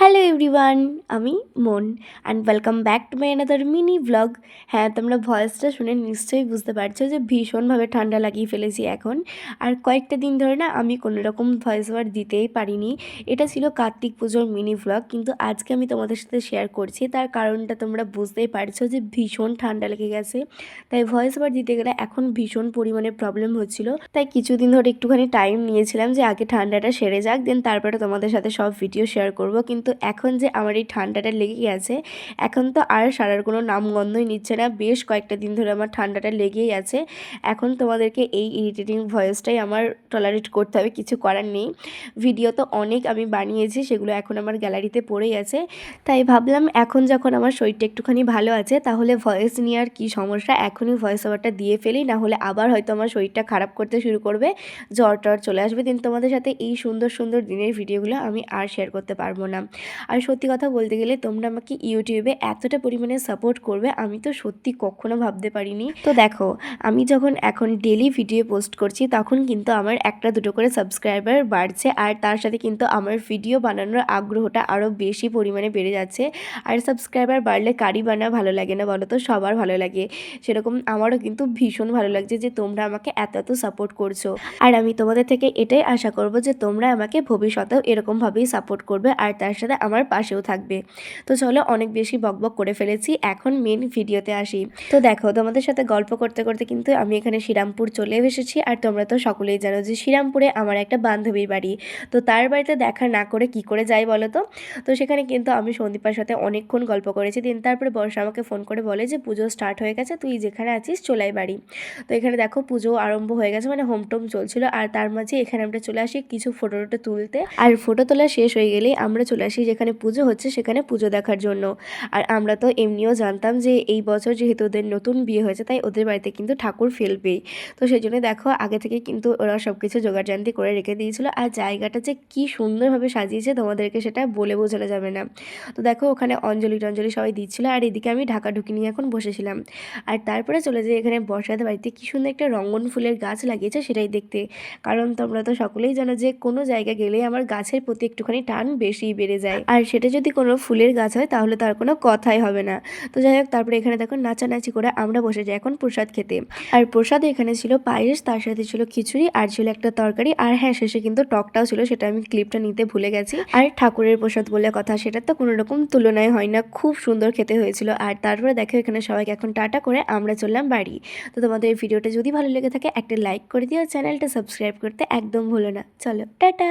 Hello everyone, আমি মন and welcome back to my another mini blog. হ্যাঁ, তোমরা ভয়েসটা শুনে নিশ্চয়ই বুঝতে পারছো যে ভীষণভাবে ঠান্ডা লাগিয়ে ফেলেছি এখন। আর কয়েকটা দিন ধরে না আমি কোনো রকম ভয়েস ওভার দিতেই পারিনি। এটা ছিল কার্তিক পুজোর মিনি ব্লগ, কিন্তু আজকে আমি তোমাদের সাথে শেয়ার করছি। তার কারণটা তোমরা বুঝতেই পারছো যে ভীষণ ঠান্ডা লেগে গেছে, তাই ভয়েস ওভার দিতে গেলে এখন ভীষণ পরিমাণে প্রবলেম হচ্ছিল। তাই কিছুদিন ধরে একটুখানি টাইম নিয়েছিলাম যে আগে ঠান্ডাটা সেরে যাক, দেন তারপরে তোমাদের সাথে সব ভিডিও শেয়ার করব। কিন্তু এখন যে আমার এই ঠান্ডাটা লেগে গেছে, এখন তো আর সারার কোনো নামগন্ধই নিচ্ছে না। বেশ কয়েকটা দিন ধরে আমার ঠান্ডাটা লেগেই আছে। এখন তোমাদেরকে এই ইরিটেটিং ভয়েসটাই আমার টলারেট করতে হবে, কিছু করার নেই। ভিডিও তো অনেক আমি বানিয়েছি, সেগুলো এখন আমার গ্যালারিতে পড়েই আছে। তাই ভাবলাম এখন যখন আমার শরীরটা একটুখানি ভালো আছে, তাহলে ভয়েস নিয়ে আর কী সমস্যা, এখনই ভয়েস ওভারটা দিয়ে ফেলি, না হলে আবার হয়তো আমার শরীরটা খারাপ করতে শুরু করবে, জ্বর টর চলে আসবে। দিন তোমাদের সাথে এই সুন্দর সুন্দর দিনের ভিডিওগুলো আমি আর শেয়ার করতে পারবো না। আর সত্যি কথা বলতে গেলে তোমরা আমাকে ইউটিউবে এতটা পরিমাণে সাপোর্ট করবে আমি তো সত্যি কখনো ভাবতে পারিনি। তো দেখো, আমি যখন এখন ডেলি ভিডিও পোস্ট করছি, তখন কিন্তু আমার একটা দুটো করে সাবস্ক্রাইবার বাড়ছে, আর তার সাথে কিন্তু আমার ভিডিও বানানোর আগ্রহটা আরও বেশি পরিমাণে বেড়ে যাচ্ছে। আর সাবস্ক্রাইবার বাড়লে কারই বানা ভালো লাগে না বলো তো, সবার ভালো লাগে। সেরকম আমারও কিন্তু ভীষণ ভালো লাগছে যে তোমরা আমাকে এত এত সাপোর্ট করছো। আর আমি তোমাদের থেকে এটাই আশা করব যে তোমরা আমাকে ভবিষ্যতেও এরকমভাবেই সাপোর্ট করবে, আর তার সাথে আমার পাশেও থাকবে। তো চলো, অনেক বেশি বকবক করে ফেলেছি, এখন মেন ভিডিওতে আসি। তো দেখো, তোমাদের সাথে গল্প করতে করতে কিন্তু আমি এখানে শ্রীরামপুর চলে এসেছি। আর তোমরা তো সকলেই জানো যে শ্রীরামপুরে আমার একটা বান্ধবীর বাড়ি। তো তার বাড়িতে দেখা না করে কি করে যাই বলো তো। তো সেখানে কিন্তু আমি সন্দীপার সাথে অনেকক্ষণ গল্প করেছি। দিন তারপরে বর্ষা আমাকে ফোন করে বলে যে পুজো স্টার্ট হয়ে গেছে, তুই যেখানে আছিস চলাই বাড়ি। তো এখানে দেখো পুজো আরম্ভ হয়ে গেছে, মানে হোম টোম চলছিল। আর তার মাঝে এখানে আমরা চলে আসি কিছু ফটো টোটো তুলতে। আর ফটো তোলা শেষ হয়ে গেলেই আমরা চলে আসি যেখানে পুজো হচ্ছে সেখানে পুজো দেখার জন্য। আর আমরা তো এমনিও জানতাম যে এই বছর যেহেতু ওদের নতুন বিয়ে হয়েছে, তাই ওদের বাড়িতে কিন্তু ঠাকুর ফেলবেই। তো সেই জন্য দেখো আগে থেকে কিন্তু ওরা সব কিছু জোগাড়জান্তি করে রেখে দিয়েছিল। আর জায়গাটা যে কি সুন্দরভাবে সাজিয়েছে তোমাদেরকে সেটা বলে বোঝানো যাবে না। তো দেখো ওখানে অঞ্জলি টঞ্জলি সবাই দিচ্ছিলো, আর এদিকে আমি ঢাকা ঢুকি নিয়ে এখন বসেছিলাম। আর তারপরে চলে যাই এখানে বর্ষাদের বাড়িতে কি সুন্দর একটা রঙ্গন ফুলের গাছ লাগিয়েছে সেটাই দেখতে। কারণ তোমরা তো সকলেই জানো যে কোনো জায়গা গেলে আমার গাছের প্রতি একটুখানি টান বেশি বেড়ে যায়, আর সেটা যদি কোনো ফুলের গাছ হয় তাহলে তার কোনো কথাই হবে না। তো যাই হোক, তারপরে এখানে দেখো নাচানাচি করে আমরা বসে যাই এখন প্রসাদ খেতে। আর প্রসাদে এখানে ছিল পায়েস, তার সাথে ছিল খিচুড়ি, আর ছিল একটা তরকারি, আর হ্যাঁ শেষে কিন্তু টকটাও ছিল, সেটা আমি ক্লিপটা নিতে ভুলে গেছি। আর ঠাকুরের প্রসাদ বলে কথা, সেটা তো কোনো রকম তুলনায় হয় না, খুব সুন্দর খেতে হয়েছিল। আর তারপরে দেখো এখানে সবাইকে এখন টাটা করে আমরা চললাম বাড়ি। তো তোমাদের এই ভিডিওটা যদি ভালো লেগে থাকে একটা লাইক করে দিও, চ্যানেলটা সাবস্ক্রাইব করতে একদম ভুলো না। চলো টাটা।